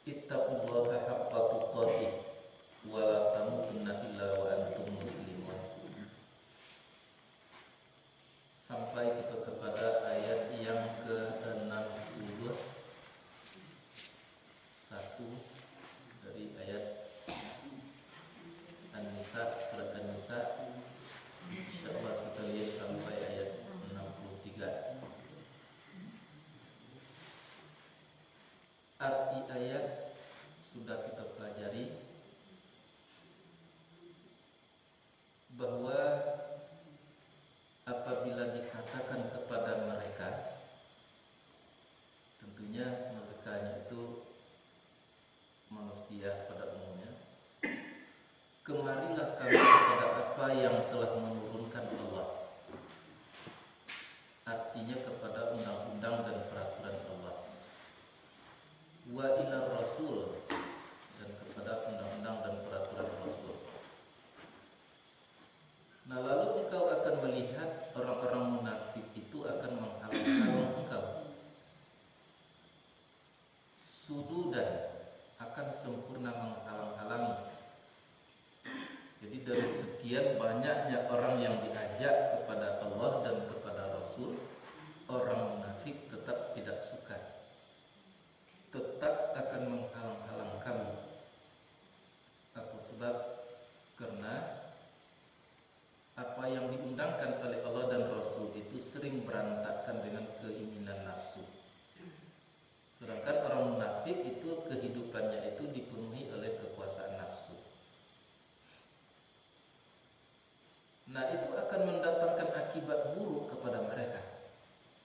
Ittaqullaha haqqa tuqatih wa la tamutunna illa wa antum muslimun. Sampai kita kepada ayat yang ke-61 dari ayat An-Nisa, surat An-Nisa. Insyaallah kita lihat sampai ayat 63. Arti ayat sudah kita pelajari, bahwa apabila dikatakan kepada mereka, tentunya mereka itu manusia pada umumnya, kemarilah kami kepada apa yang telah menurunkan Allah. Artinya kepada undang-undang dan peraturan Allah. Wa ila rasul, dan kepada undang-undang dan peraturan Rasul. Nah, lalu engkau akan melihat orang-orang munafik itu akan menghalang-halang engkau. Sududan, akan sempurna menghalang-halangi. Jadi dari sekian banyaknya orang yang diajak kepada Allah dan kepada Rasul, orang munafik tetap tidak suka, tetap akan menghalang-halang kamu. Apa sebab? Karena apa yang diundangkan oleh Allah dan Rasul itu sering berantakan dengan keinginan nafsu. Sedangkan orang munafik itu kehidupannya itu dipenuhi oleh kekuasaan nafsu. Nah, itu akan mendatangkan akibat buruk kepada mereka,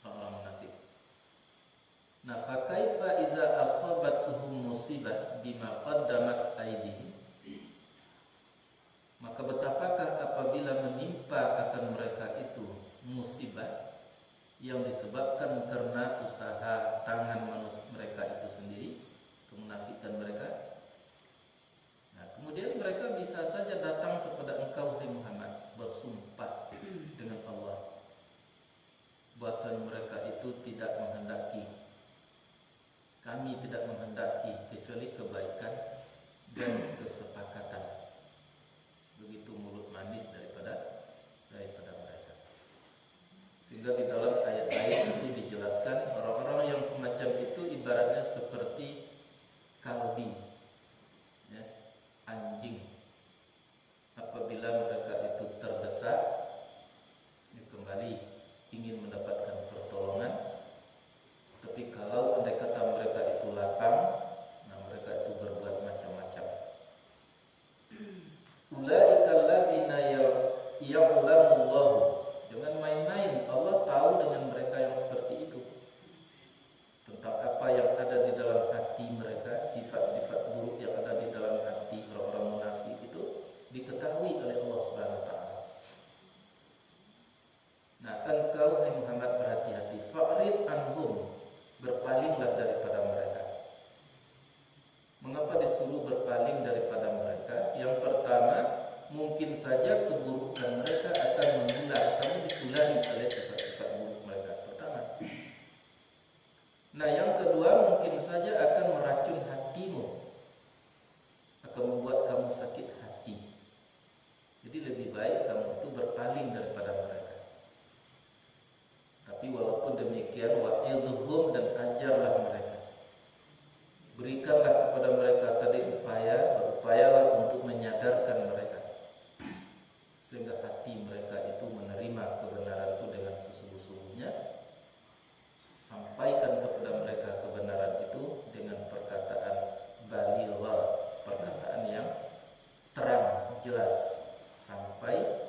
orang munafik. Nah, fa kaifa iza asabatsuhum musibah bima qaddamat aydihim. Maka betapakah apabila menimpa akan mereka itu musibah yang disebabkan karena usaha tangan manusia mereka itu sendiri, kemunafikan mereka. Nah, kemudian mereka bisa saja datang kepada engkau, hai Muhammad, bersumpah dengan Allah bahwa mereka itu tidak menghendaki, kami tidak menghendaki kecuali kebaikan dan kesepakatan. Begitu mulut manis daripada mereka. Sehingga di dalam ayat-ayat itu dijelaskan orang-orang yang semacam itu ibaratnya seperti kalbi, ya, anjing. Apabila mereka itu terdesak, kembali ingin mendapatkan pertolongan, tapi kalau andai kata mereka itu lapang, nah mereka itu berbuat macam-macam. Ulaikal ladzina ya'lamullahu. Jangan main-main, Allah tahu dengan mereka yang seperti itu, tentang apa yang ada di dalam hati mereka, sifat-sifat buruk yang ada di dalam hati orang-orang munafik itu diketahui oleh Allah Subhanahu wa taala. Nah, engkau hai Muhammad berhati-hati, fa'rid anhum, berpalinglah daripada mereka. Mengapa disuruh berpaling daripada mereka? Yang pertama, mungkin saja keburukan mereka akan menular, kamu ditulari oleh sifat-sifat buruk mereka. Pertama. Nah, yang kedua, mungkin saja akan meracun hatimu, akan membuat kamu sakit hati. Jadi lebih baik kamu itu berpaling daripada mereka. Tapi walaupun demikian, wa'izhum, dan ajarlah mereka. Berikanlah kepada mereka tadi berupayalah untuk menyadarkan mereka, sehingga hati mereka itu menerima kebenaran itu dengan sesungguh-sungguhnya. Sampaikan kepada mereka kebenaran itu dengan perkataan balighah, perkataan yang terang, jelas, sampai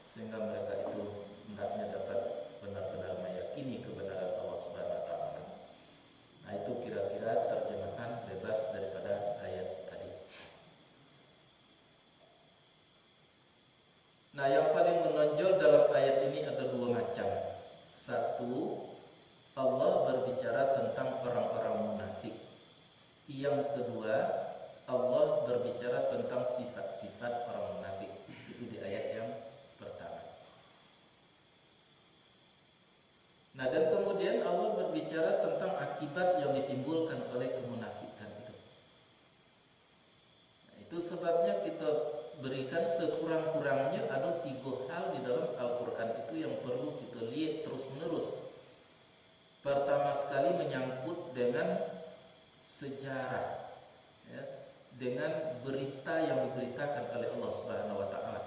sehingga mereka itu hendaknya dapat benar-benar meyakini kebenaran Allah Subhanahu wa taala. Nah, itu kira-kira terjemahan bebas daripada ayat tadi. Nah, yang paling menonjol dalam ayat ini ada dua macam. Satu, Allah berbicara tentang orang-orang munafik. Yang kedua, Allah berbicara tentang sifat-sifat orang munafik. Itu di ayat yang pertama. Nah, dan kemudian Allah berbicara tentang akibat yang ditimbulkan oleh kemunafikan itu. kita berikan sekurang-kurangnya ada 3 hal di dalam Al-Quran itu yang perlu kita lihat terus menerus. Pertama sekali menyangkut dengan sejarah, ya, dengan berita yang diberitakan oleh Allah Subhanahu wa taala.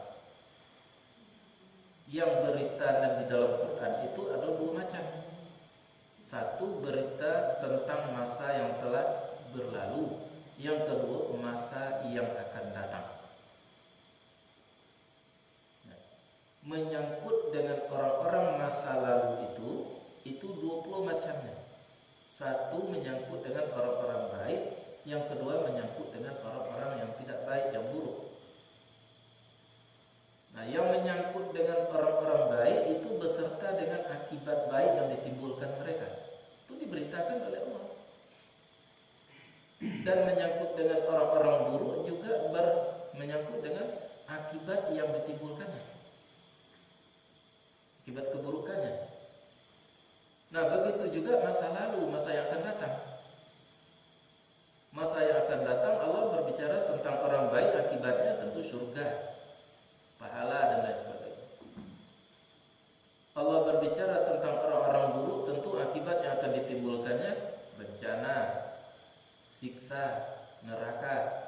Yang berita dan di dalam Quran itu ada 2 macam. Satu, berita tentang masa yang telah berlalu. Yang kedua, masa yang akan datang. Nah, menyangkut dengan orang-orang masa lalu itu 20 macamnya. Satu, menyangkut dengan orang-orang baik. Yang kedua, menyangkut dengan orang-orang yang tidak baik, yang buruk. Nah, yang menyangkut dengan orang-orang baik itu beserta dengan akibat baik yang ditimbulkan mereka. Itu diberitakan oleh Allah. Dan menyangkut dengan orang-orang buruk juga menyangkut dengan akibat yang ditimbulkannya, akibat keburukannya. Nah, begitu juga masa lalu, masa yang akan datang. Masa yang akan datang Allah berbicara tentang orang baik, akibatnya tentu surga, pahala dan lain sebagainya. Allah berbicara tentang orang-orang buruk, tentu akibat yang akan ditimbulkannya bencana, siksa, neraka.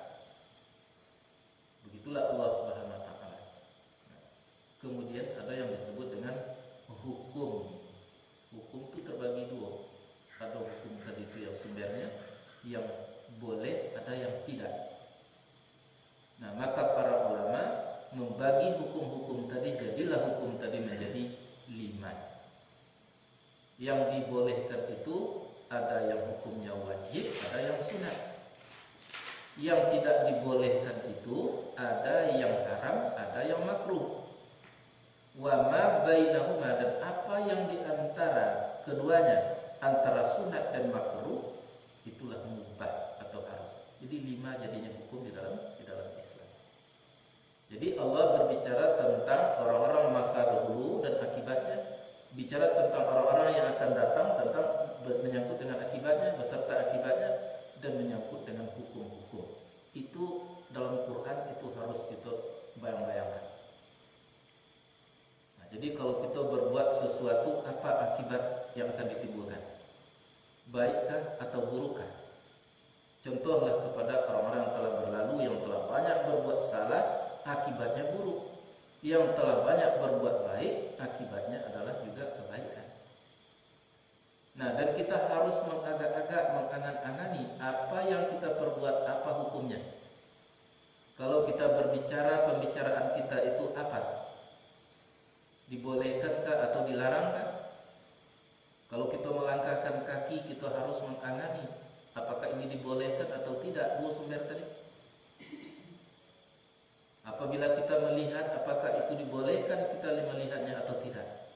Begitulah Allah Subhanahu wa taala. Nah, kemudian ada yang disebut dengan hukum. Hukum itu terbagi 2. Ada hukum tadi itu yang sumbernya yang boleh, ada yang tidak. Nah, maka para ulama membagi hukum-hukum tadi, jadilah hukum tadi menjadi 5. Yang dibolehkan itu ada yang hukumnya wajib, ada yang sunat. Yang tidak dibolehkan itu ada yang haram, ada yang makruh. Wa ma bainahuma, dan apa yang diantara keduanya, antara sunat dan makruh, itulah mubah atau harus. Jadi 5 jadinya hukum di dalam Islam. Jadi Allah berbicara tentang orang-orang masa dahulu dan akibatnya, bicara tentang orang-orang yang akan datang, tentang menyangkut dengan akibatnya, beserta akibatnya, dan menyangkut dengan hukum-hukum. Itu dalam Quran itu harus kita bayang-bayangkan. Nah, jadi kalau kita berbuat sesuatu, apa akibat yang akan ditimbulkan? Baikkah atau burukkah? Contohlah kepada orang-orang yang telah berlalu, yang telah banyak berbuat salah, akibatnya buruk. Yang telah banyak berbuat baik, akibatnya adalah juga kebaikan. Nah, dan kita harus mengagak-agak, mengangan-angani apa yang kita perbuat, apa hukumnya. Kalau kita berbicara, pembicaraan kita itu apa? Dibolehkankah atau dilarangkah? Kalau kita melangkahkan kaki, kita harus mengangani apakah ini dibolehkan atau tidak. 2 sumber tadi. Apabila kita melihat apakah itu dibolehkan, kita melihatnya atau tidak.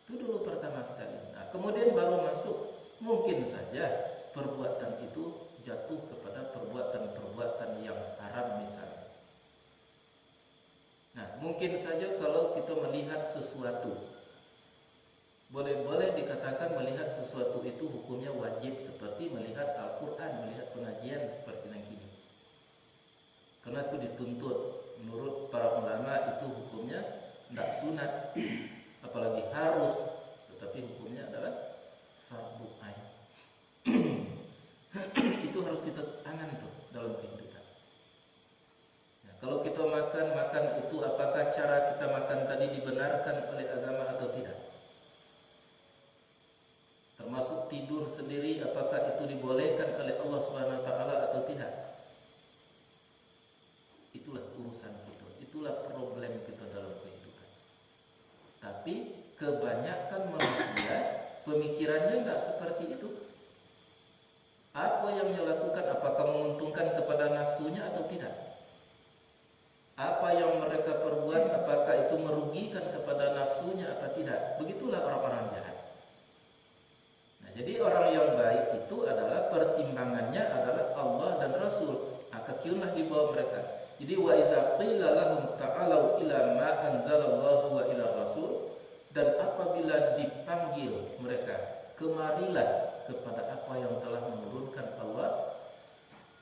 Itu dulu pertama sekali. Nah, kemudian baru masuk, mungkin saja perbuatan itu jatuh kepada perbuatan-perbuatan yang haram misalnya. Nah, mungkin saja kalau kita melihat sesuatu, boleh-boleh dikatakan melihat sesuatu itu hukumnya wajib, seperti melihat Al-Quran, melihat pengajian seperti yang kini. Karena itu dituntut. Menurut para ulama itu hukumnya tidak sunat, apalagi harus, tetapi hukumnya adalah fardu ain. Itu harus kita angan itu dalam kehidupan. Nah, kalau kita makan itu, apakah cara kita makan tadi dibenarkan oleh agama atau tidak? Termasuk tidur sendiri, apakah itu dibolehkan oleh Allah Subhanahu wa taala atau tidak? Itulah urusan kita, itulah problem kita dalam kehidupan. Tapi kebanyakan manusia pemikirannya tidak seperti itu. Apa yang dia lakukan, apakah menguntungkan kepada nafsunya atau tidak? Apa yang mereka perbuat, apakah itu merugikan kepada nafsunya atau tidak? Begitulah orang-orang jahat. Nah, jadi orang yang baik itu adalah pertimbangannya adalah Allah dan Rasul. Maka kiunlah di bawah mereka. Jadi wa iza qila lahum ta'alu ila ma anzalallahu wa ila rasul, dan apabila dipanggil mereka, kemarilah kepada apa yang telah menurunkan Allah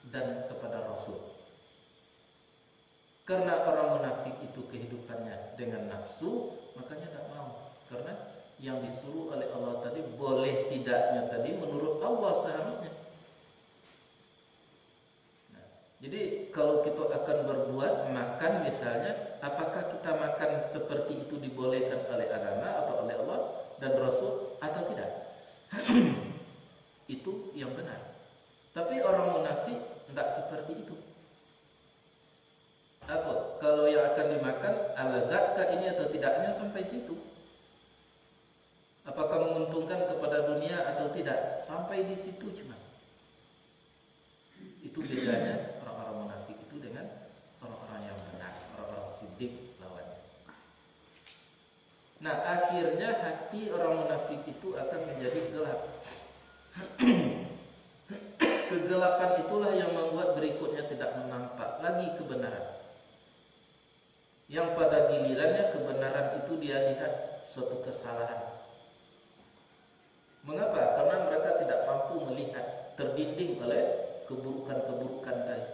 dan kepada Rasul. Karena orang munafik itu kehidupannya dengan nafsu, makanya tidak mau. Karena yang disuruh oleh Allah tadi, boleh tidaknya tadi menurut Allah seharusnya. Nah, jadi kalau kita akan berbuat makan misalnya, apakah kita makan seperti itu dibolehkan oleh agama atau oleh Allah dan Rasul atau tidak? Itu yang benar. Tapi orang munafik tidak seperti itu. Apa? Kalau yang akan dimakan al-zakkah ini atau tidaknya sampai situ. Apakah menguntungkan kepada dunia atau tidak? Sampai di situ cuma. Itu bedanya orang-orang munafik itu dengan orang-orang yang benar, orang-orang siddiq lawannya. Nah, akhirnya hati orang munafik itu akan menjadi gelap. Kegelapan itulah yang membuat berikutnya tidak menampak lagi kebenaran. Yang pada gilirannya kebenaran itu dia lihat suatu kesalahan. Mengapa? Karena mereka tidak mampu melihat, terdinding oleh keburukan-keburukan tadi.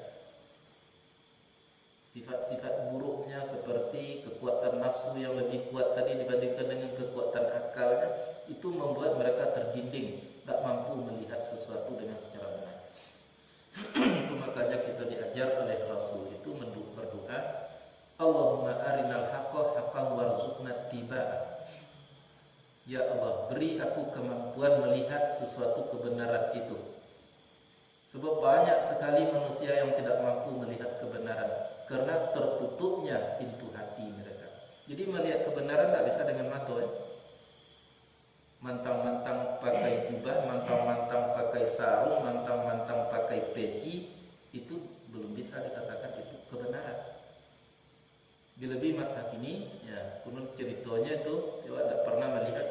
Sifat-sifat buruknya seperti kekuatan nafsu yang lebih kuat tadi dibandingkan dengan kekuatan akalnya, itu membuat mereka terdinding, tak mampu melihat sesuatu dengan secara benar. Itu makanya kita diajar oleh Rasul itu berdoa, Allahumma arinal haqqa haqqan warzuqna tiba'ah. Ya Allah, beri aku kemampuan melihat sesuatu kebenaran itu. Sebab banyak sekali manusia yang tidak mampu melihat kebenaran karena tertutupnya pintu hati mereka. Jadi melihat kebenaran tidak bisa dengan mata. Mantang-mantang pakai jubah, mantang-mantang pakai sarung, mantang-mantang pakai peci, itu belum bisa dikatakan itu kebenaran. Lebih masa kini, ya, kunun ceritanya itu tidak pernah melihat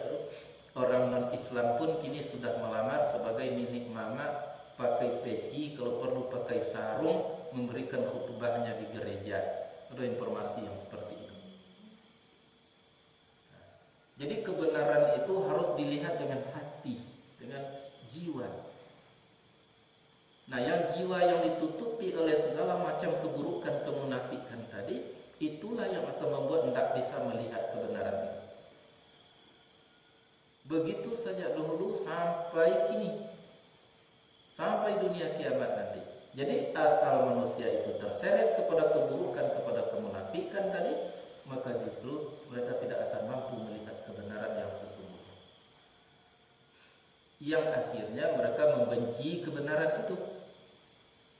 orang non-Islam pun kini sudah melamar sebagai nenek mama, pakai peci, kalau perlu pakai sarung, memberikan khutbahnya di gereja. Ada informasi yang seperti itu. Nah, jadi kebenaran itu harus dilihat dengan hati, dengan jiwa. Nah, yang jiwa yang ditutupi oleh segala macam keburukan kemunafikan tadi, itulah yang akan membuat tidak bisa melihat kebenaran itu. Begitu saja dahulu sampai kini, sampai dunia kiamat nanti. Jadi asal manusia itu terseret kepada keburukan, kepada kemunafikan tadi, maka justru mereka tidak akan mampu melihat kebenaran yang sesungguhnya. Yang akhirnya mereka membenci kebenaran itu.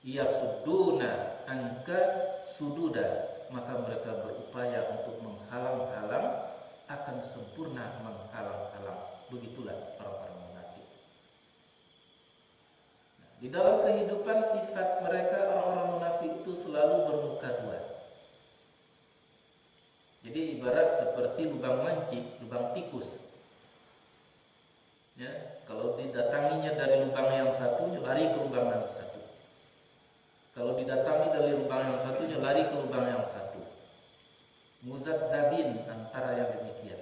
Yasudduna anka sududa, maka mereka berupaya untuk menghalang-halang, akan sempurna menghalang-halang. Begitulah orang-orang munafik. Nah, di dalam kehidupan sifat mereka orang-orang munafik itu selalu bermuka dua. Jadi ibarat seperti lubang mancing, lubang tikus. Ya, kalau didatanginya dari lubang yang satu, lari ke lubang yang satu. Kalau didatangi dari lubang yang satunya, lari ke lubang yang satu. Muzabzabin antara yang demikian.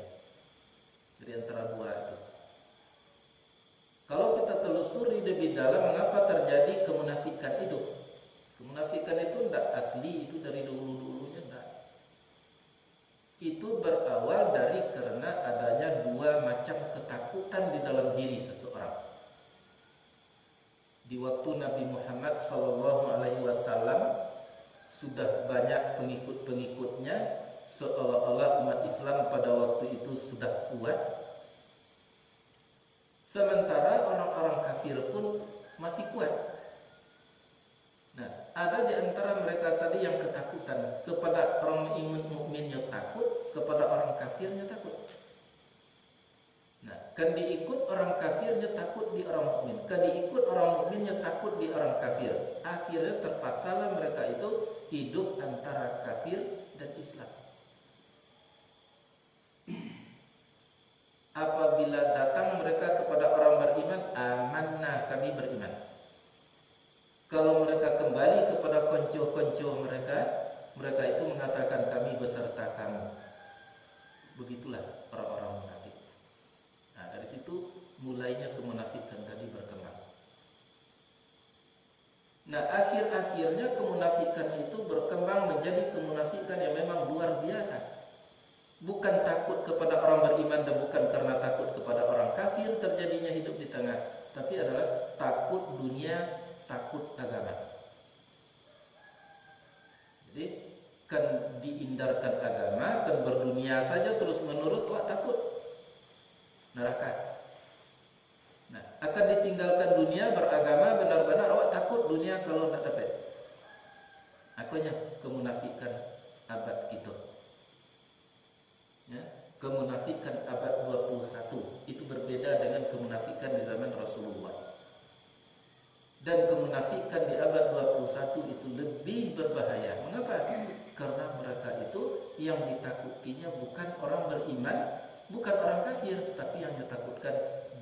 Jadi antara dua itu. Kalau kita telusuri lebih dalam, mengapa terjadi kemunafikan itu? Kemunafikan itu tidak asli, itu dari dulu-dulunya tidak. Itu berawal dari karena adanya dua macam ketakutan di dalam diri seseorang. Di waktu Nabi Muhammad SAW sudah banyak pengikut-pengikutnya, seolah-olah umat Islam pada waktu itu sudah kuat. Sementara orang-orang kafir pun masih kuat. Nah, ada di antara mereka tadi yang ketakutan, kepada orang mukminnya takut, kepada orang kafirnya takut. Nah, kan diikut orang kafirnya takut di orang mukmin, kan diikut orang mukminnya takut di orang kafir. Akhirnya terpaksalah mereka itu hidup antara kafir dan Islam. Apabila datang mereka kepada orang beriman, amanna, kami beriman. Kalau mereka kembali kepada konco-konco mereka, mereka itu mengatakan kami beserta kamu. Begitulah orang-orang munafik. Nah, dari situ mulainya kemunafikan tadi berkembang. Nah, akhir-akhirnya kemunafikan itu berkembang menjadi kemunafikan yang memang luar biasa. Bukan takut kepada orang beriman dan bukan karena takut kepada orang kafir terjadinya hidup di tengah, tapi adalah takut dunia, takut agama. Jadi kan dihindarkan agama, kan berdunia saja terus menerus, wah takut neraka. Nah, akan ditinggalkan dunia beragama benar-benar, awak takut dunia kalau tidak dapat. Akunya kemunafikan abad itu. Ya, kemunafikan abad 21 itu berbeda dengan kemunafikan di zaman Rasulullah. Dan kemunafikan di abad 21 itu lebih berbahaya. Mengapa? Karena mereka itu yang ditakutinya bukan orang beriman, bukan orang kafir, tapi yang ditakutkan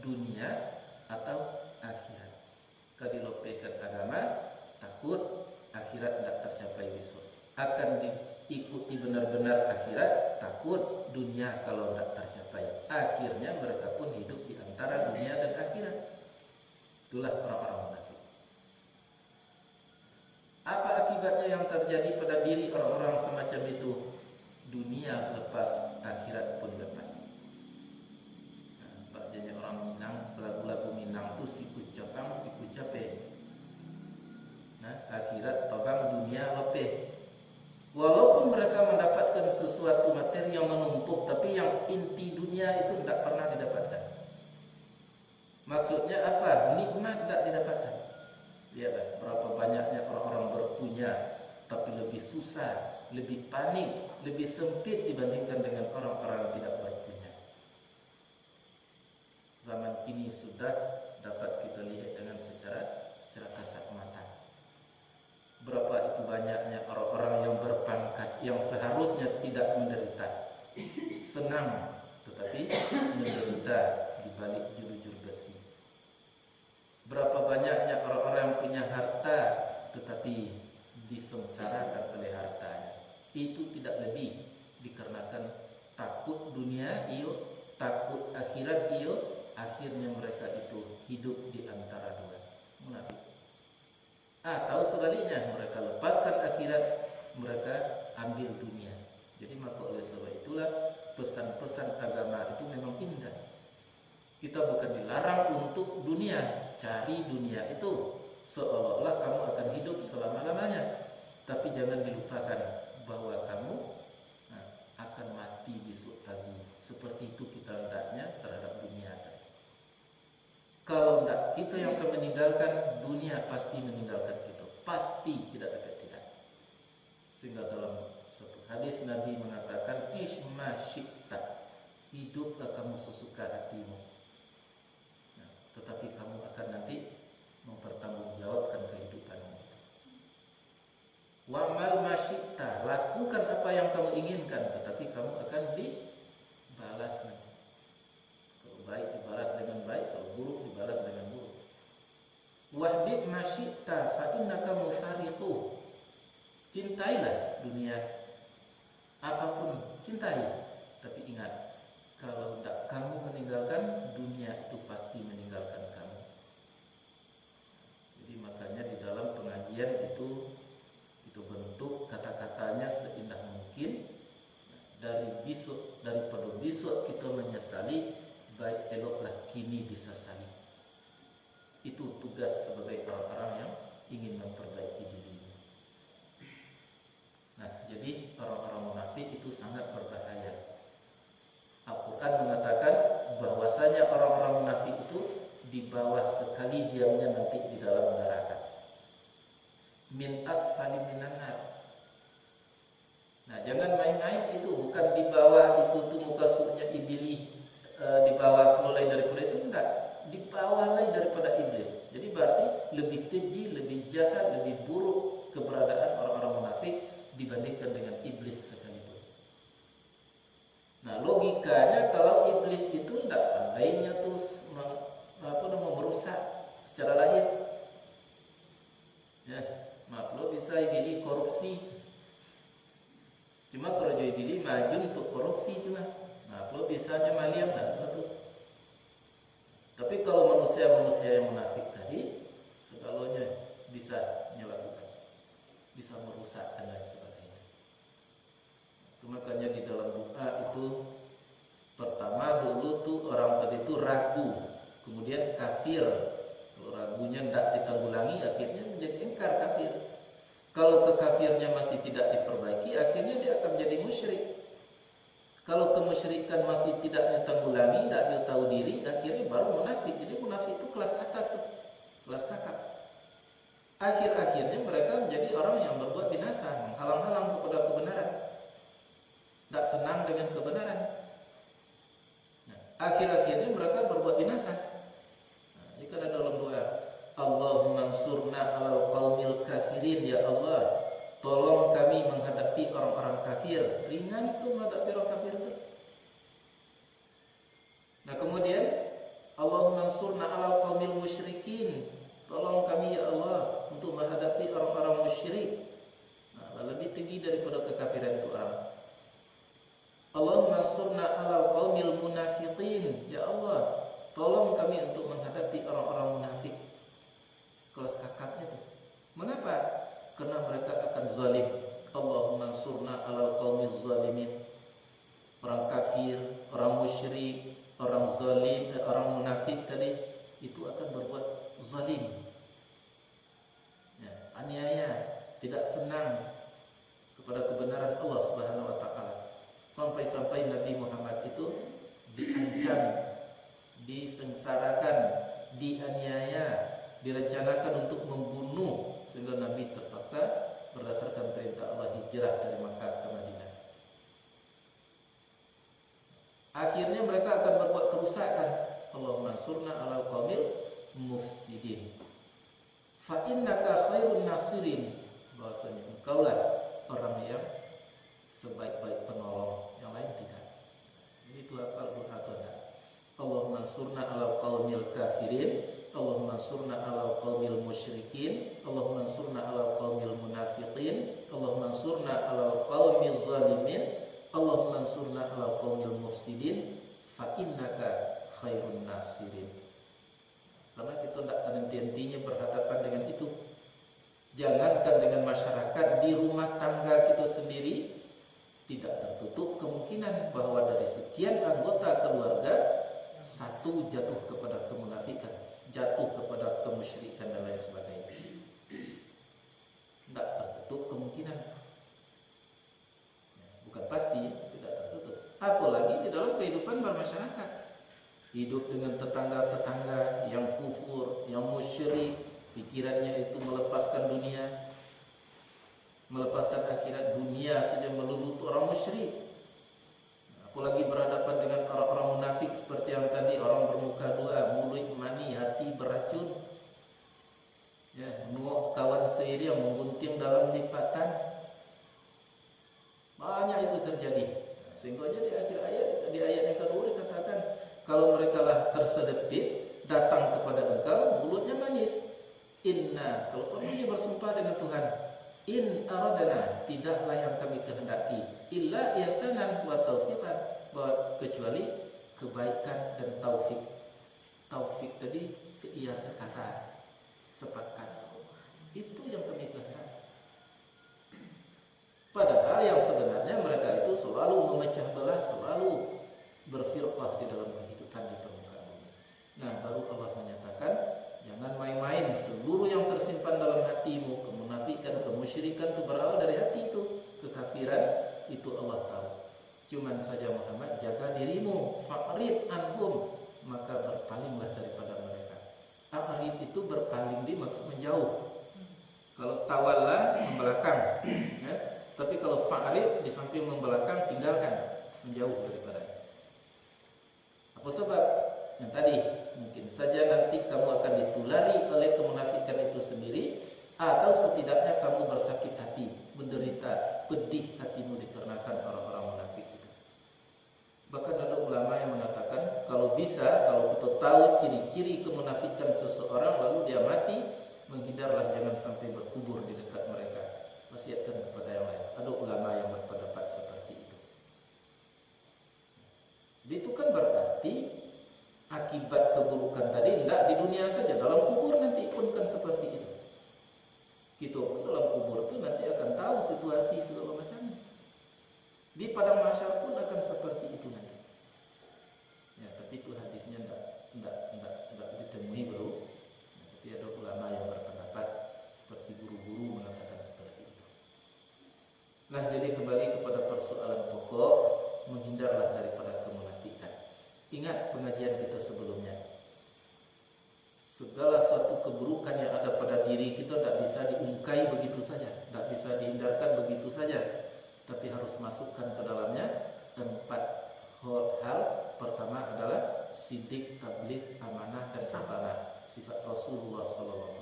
dunia atau akhirat. Kadilopekan agama, takut akhirat tidak tercapai besok. Akan diikuti benar-benar akhirat, takut dunia kalau tidak tercapai. Akhirnya mereka pun hidup di antara dunia dan akhirat. Itulah orang-orang munafik. Apa akibatnya yang terjadi pada diri orang-orang semacam itu? Dunia lepas, akhirat pun lepas. Bacanya orang Minang, lagu-lagu Minang itu siku capang, siku capek. Nah, akhirat tobang, dunia lepeh. Walaupun mereka mendapatkan sesuatu materi yang menumpuk, tapi yang inti dunia itu tidak pernah didapatkan. Maksudnya apa? Nikmat tidak didapatkan. Lihatlah berapa banyaknya orang-orang berpunya, tapi lebih susah, lebih panik, lebih sempit dibandingkan dengan orang-orang yang tidak berpunya. Zaman kini sudah dapat kita lihat dengan secara kasat mata. Berapa itu banyaknya orang-orang yang berpangkat yang seharusnya tidak menderita, senang tetapi menderita di balik jurujur besi. Berapa banyaknya orang-orang yang punya harta tetapi disengsarakan oleh hartanya. Itu tidak lebih dikarenakan takut dunia iyo, takut akhirat iyo, akhirnya mereka itu hidup di antara dua, munafik. Atau sebaliknya, mereka lepaskan akhirat, mereka ambil dunia. Jadi maka oleh sebab itulah pesan-pesan agama itu memang indah. Kita bukan dilarang untuk dunia, cari dunia itu seolah-olah kamu akan hidup selama-lamanya. Tapi jangan dilupakan bahwa kamu akan mati besok pagi. Seperti itu kita hendaknya terhadap dunia. Kalau tidak, kita yang akan meninggalkan dunia pasti meninggalkan kita. Pasti tidak ada tidak. Sehingga dalam satu hadis Nabi mengatakan, Ishma syikta, hiduplah kamu sesuka hatimu. Tetapi kamu akan nanti mempertanggungjawabkan kehidupanmu. Wa'mal masyita, lakukan apa yang kamu inginkan, tetapi kamu akan dibalas nanti. Kalau baik dibalas dengan baik, kalau buruk dibalas dengan buruk. Wahbib masyita fa innaka mufariquh. Cintailah dunia, apapun cintai, tapi ingat, kalau tidak kamu meninggalkan dunia itu pasti meninggalkan kamu. Jadi makanya di dalam pengajian itu bentuk kata-katanya seindah mungkin. Daripada besok kita menyesali, baik eloklah kini disesali. Itu tugas sebagai orang-orang yang ingin memperbaiki dirinya. Nah, jadi orang-orang munafik itu sangat berbahaya. Al-Quran mengatakan bahwasanya orang-orang munafik itu di bawah sekali diamnya nanti di dalam neraka. Min asfali minan nar. Nah, jangan main-main itu, bukan di bawah itu tuh muka surnya iblis, di bawah mulai daripada itu enggak, di bawah lain daripada iblis. Jadi berarti lebih keji, lebih jahat, lebih buruk keberadaan orang-orang munafik dibandingkan dengan iblis sekalipun. Nah, logikanya kalau iblis itu tidak pandainya tuh merusak secara lahir. Ya, maaf lo bisa jadi korupsi. Cuma kalau jadi maju untuk korupsi cuma. Maaf lo bisanya maliam lah betul. Tapi kalau manusia yang munafik tadi segalanya bisa bisa merusak dan lain sebagainya. Itu makanya di dalam doa itu pertama dulu tuh orang tadi itu ragu, kemudian kafir. Kalau ragunya tidak ditanggulangi, akhirnya menjadi ingkar kafir. Kalau kekafirnya masih tidak diperbaiki, akhirnya dia akan menjadi musyrik. Kalau kemusyrikan masih tidak ditanggulangi, tidak dia tahu diri, akhirnya baru munafik. Jadi munafik itu kelas atas tuh, kelas kakap. Akhir-akhirnya mereka menjadi orang yang berbuat binasa, menghalang-halang kepada kebenaran, tidak senang dengan kebenaran. Nah, akhir-akhirnya mereka berbuat binasa. Nah, jika ada dalam doa, Allahumma ansurna alal qaumil kafirin, ya Allah, tolong kami menghadapi orang-orang kafir. Ringan itu menghadapi orang kafir itu. Nah, kemudian Allahumma ansurna alal qaumil musyrikin, tolong kami ya Allah untuk menghadapi orang-orang musyrik. Nah, lebih tinggi daripada kekafiran itu orang. Allahumma ansurna alal qaumil munafiqin, ya Allah, tolong kami untuk menghadapi orang-orang munafik. Kelas kakapnya itu. Mengapa? Karena mereka akan zalim. Allahumma ansurna alal qaumiz zalimin. Orang kafir, orang musyrik, orang zalim, orang munafik tadi itu akan berbuat zalim. Ya, aniaya, tidak senang kepada kebenaran Allah Subhanahu wa taala. Sampai-sampai Nabi Muhammad itu diancam, disengsarakan, dianiaya, direncanakan untuk membunuh, sehingga Nabi terpaksa berdasarkan perintah Allah hijrah dari Makkah ke Madinah. Akhirnya mereka akan berbuat kerusakan. Allahumma ansurna alal qaumil mufsidin. Fa innaka khairun nasirin. Bahasanya engkaulah orang yang sebaik-baik penolong, yang lain tidak. Jadi itu apa doa. Allahumma ansurna alal qaumil kafirin, Allahumma ansurna alal qaumil musyrikin, Allahumma ansurna alal qaumil munafiqin, Allahumma ansurna alal qaumil zalimin, Allahumma ansurna alal qaumil mufsidin, fa innaka khairun nasirin. Karena kita tidak henti-hentinya berhadapan dengan itu. Jangankan dengan masyarakat, di rumah tangga kita sendiri tidak tertutup kemungkinan bahwa dari sekian anggota keluarga satu jatuh kepada kemunafikan, jatuh kepada kemusyrikan dan lain sebagainya. Tidak tertutup kemungkinan. Bukan pasti, tidak tertutup. Apalagi di dalam kehidupan bermasyarakat. Hidup dengan tetangga-tetangga yang kufur, yang musyrik, pikirannya itu melepaskan dunia, melepaskan akhirat. Dunia saja melulu orang musyrik. Apalagi berhadapan dengan orang-orang munafik seperti yang tadi, orang bermuka dua, mulut mani, hati beracun. Ya, menua kawan sendiri yang menggunting dalam lipatan. Banyak itu terjadi. Sehingga di akhir ayat, di ayat yang kedua dikatakan, kalau mereka lah tersedepit datang kepada engkau, mulutnya manis. Inna, kalau perlunya bersumpah dengan Tuhan, in aradana, tidaklah yang kami kehendaki, illa ihsanan wa taufiqan, kecuali kebaikan dan taufik. Taufik tadi seia sekata, sepakat. Itu yang kami kehendaki. Padahal yang sebenarnya mereka itu selalu memecah belah, selalu berfirqah di dalam kehidupan di permukaan bumi. Nah, baru Allah menyatakan, jangan main-main, seluruh yang tersimpan dalam hatimu, kemunafikan, kemusyrikan itu berawal dari hati itu. Kekafiran itu Allah tahu. Cuman saja Muhammad, jaga dirimu, fa'rid anhum, maka berpalinglah daripada mereka. A'rid itu berpaling, dimaksud menjauh. Kalau tawalla membelakang, ya. Tapi kalau fa'rid di samping membelakang, tinggalkan, menjauh daripada. Apa sebab? Yang tadi, mungkin saja nanti kamu akan ditulari oleh kemunafikan itu sendiri, atau setidaknya kamu bersakit hati, menderita, pedih hatimu dikarenakan orang-orang munafik itu. Bahkan ada ulama yang mengatakan, kalau bisa, kalau kita tahu ciri-ciri kemunafikan seseorang lalu dia mati, menghindarlah, jangan sampai berkubur di dekat mereka. Wasiatkan kepada yang lain. Ada ulama yang berpendapat seperti itu. Itu kan berarti akibat keburukan tadi tidak di dunia saja, dalam kubur nanti pun kan seperti itu. Kita pun dalam kubur itu nanti akan tahu situasi segala macamnya. Di padang mahsyar pun akan seperti itu nanti. Ya, tapi itu hadisnya tidak ditemui bro. Ya, tapi ada ulama yang berpendapat seperti guru-guru mengatakan seperti itu. Nah, jadi kembali kepada persoalan pokok, menghindarlah daripada kemunafikan. Ingat pengajian kita sebelumnya. Segala suatu keburukan yang ada pada diri kita tidak bisa diungkai begitu saja, tidak bisa dihindarkan begitu saja, tapi harus masukkan ke dalamnya 4 hal. Pertama adalah sidik, tabligh, amanah, dan amanah, sifat Rasulullah SAW.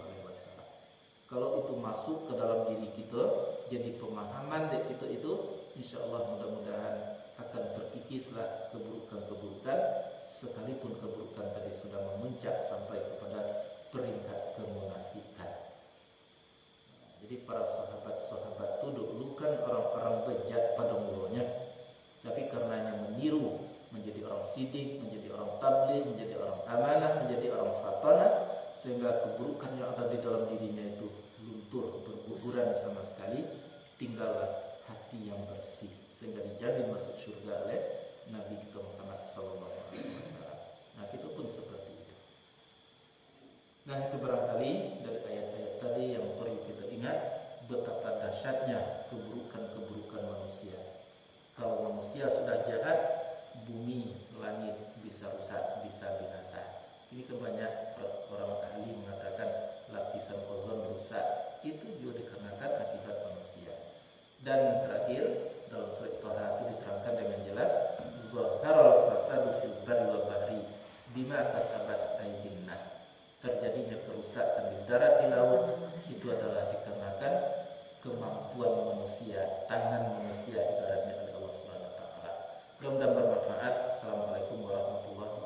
Kalau itu masuk ke dalam diri kita, jadi pemahaman dari kita itu, insya Allah mudah-mudahan akan terkikislah keburukan-keburukan, sekalipun keburukan tadi sudah memuncak sampai kepada peringkat kemunafikan. Jadi para sahabat-sahabat itu dulu kan orang-orang bejat pada mulanya, tapi karenanya meniru, menjadi orang sidik, menjadi orang tabligh, menjadi orang amanah, menjadi orang fatanah, sehingga keburukan yang ada di dalam dirinya itu luntur, berguguran sama sekali, tinggallah hati yang bersih, sehingga dijamin masuk surga oleh Nabi kita Muhammad SAW. Nah, itu pun seperti itu. Nah, itu barangkali dari ayat-ayat tadi yang perlu kita ingat betapa dahsyatnya keburukan-keburukan manusia. Kalau manusia sudah jahat, bumi, langit bisa rusak, bisa binasa. Ini kebanyakan orang ahli mengatakan lapisan ozon rusak. Itu juga dikarenakan akibat manusia. Dan terakhir dalam surat Thaha itu diterangkan dengan jelas, zaharal fasadu fil barri wal bahri bima kasabat aydin nas. Terjadinya kerusakan di darat, di laut, itu adalah dikarenakan kemampuan manusia, tangan manusia ibaratnya oleh Allah Subhanahu wa taala. Mudah-mudahan bermanfaat. Assalamualaikum warahmatullahi wabarakatuh.